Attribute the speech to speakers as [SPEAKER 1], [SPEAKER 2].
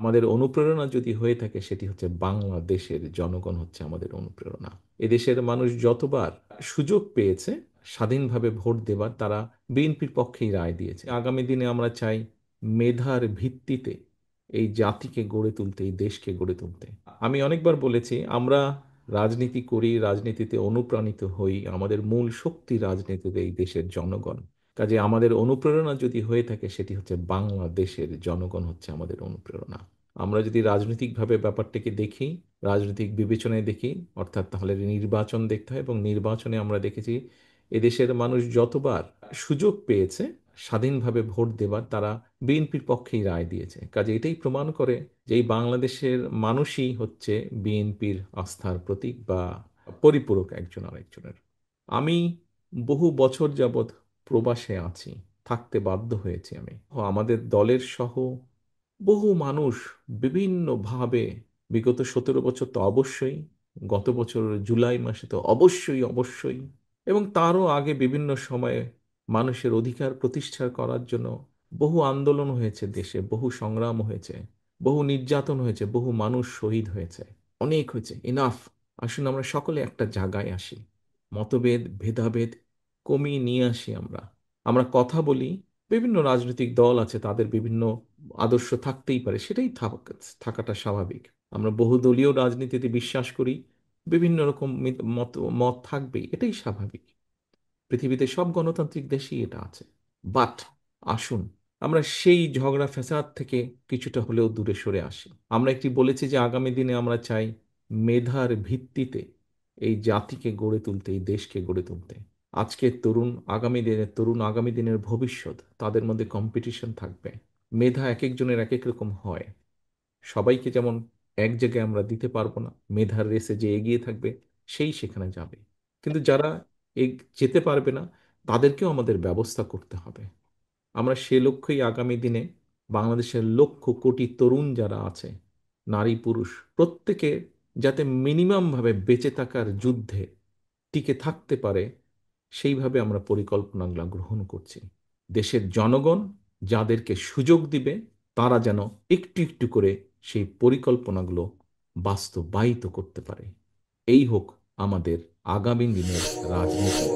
[SPEAKER 1] আমাদের অনুপ্রেরণা যদি হয়ে থাকে সেটি হচ্ছে বাংলাদেশের জনগণ হচ্ছে আমাদের অনুপ্রেরণা। এদেশের মানুষ যতবার সুযোগ পেয়েছে স্বাধীনভাবে ভোট দেবার, তারা বিএনপির পক্ষেই রায় দিয়েছে। আগামী দিনে আমরা চাই মেধার ভিত্তিতে এই জাতিকে গড়ে তুলতে, এই দেশকে গড়ে তুলতে। আমি অনেকবার বলেছি, আমরা রাজনীতি করি, রাজনীতিতে অনুপ্রাণিত হই, আমাদের মূল শক্তি রাজনীতিতে এই দেশের জনগণ। কাজে আমাদের অনুপ্রেরণা যদি হয়ে থাকে সেটি হচ্ছে বাংলাদেশের জনগণ হচ্ছে আমাদের অনুপ্রেরণা। আমরা যদি রাজনৈতিকভাবে ব্যাপারটাকে দেখি, রাজনৈতিক বিবেচনায় দেখি, অর্থাৎ তাহলে নির্বাচন দেখতে হয়, এবং নির্বাচনে আমরা দেখেছি এদেশের মানুষ যতবার সুযোগ পেয়েছে স্বাধীনভাবে ভোট দেবার, তারা বিএনপির পক্ষেই রায় দিয়েছে। কাজে এটাই প্রমাণ করে যে এই বাংলাদেশের মানুষই হচ্ছে বিএনপির আস্থার প্রতীক বা পরিপূরক একজন আরেকজনের। আমি বহু বছর যাবৎ প্রবাসে আছি, থাকতে বাধ্য হয়েছি আমি। আমাদের দলের সহ বহু মানুষ বিভিন্নভাবে, বিগত 17 বছর তো অবশ্যই, গত বছর জুলাই মাসে তো অবশ্যই অবশ্যই, এবং তারও আগে বিভিন্ন সময়ে মানুষের অধিকার প্রতিষ্ঠা করার জন্য বহু আন্দোলন হয়েছে দেশে, বহু সংগ্রাম হয়েছে, বহু নির্যাতন হয়েছে, বহু মানুষ শহীদ হয়েছে, অনেক হয়েছে। ইনাফ। আসুন আমরা সকলে একটা জায়গায় আসি, মতভেদ ভেদাভেদ কমিয়ে নিয়ে আসি। আমরা আমরা কথা বলি। বিভিন্ন রাজনৈতিক দল আছে, তাদের বিভিন্ন আদর্শ থাকতেই পারে, সেটাই থাকাটা স্বাভাবিক। আমরা বহুদলীয় রাজনীতিতে বিশ্বাস করি, বিভিন্ন রকম মত মত থাকবেই, এটাই স্বাভাবিক। পৃথিবীতে সব গণতান্ত্রিক দেশেই এটা আছে। বাট আসুন আমরা সেই ঝগড়া ফ্যাসাদ থেকে কিছুটা হলেও দূরে সরে আসি। আমরা একটি বলেছি যে আগামী দিনে আমরা চাই মেধার ভিত্তিতে এই জাতিকে গড়ে তুলতে, এই দেশকে গড়ে তুলতে। আজকের তরুণ আগামী দিনের তরুণ, আগামী দিনের ভবিষ্যৎ, তাদের মধ্যে কম্পিটিশন থাকবে। মেধা এক একজনের এক এক রকম হয়। সবাইকে যেমন এক জায়গায় আমরা দিতে পারবো না, মেধার রেসে যে এগিয়ে থাকবে সেই সেখানে যাবে। কিন্তু যারা যেতে পারবে না, তাদেরকেও আমাদের ব্যবস্থা করতে হবে। আমরা সে লক্ষ্যেই আগামী দিনে বাংলাদেশের লক্ষ কোটি তরুণ যারা আছে, নারী পুরুষ প্রত্যেকে যাতে মিনিমাম ভাবে বেঁচে থাকার যুদ্ধে টিকে থাকতে পারে, সেইভাবে আমরা পরিকল্পনাগুলো গ্রহণ করছি। দেশের জনগণ যাদেরকে সুযোগ দিবে, তারা যেন একটু একটু করে সেই পরিকল্পনাগুলো বাস্তবায়িত করতে পারে। এই হোক আমাদের আগামী দিনের রাজনীতি।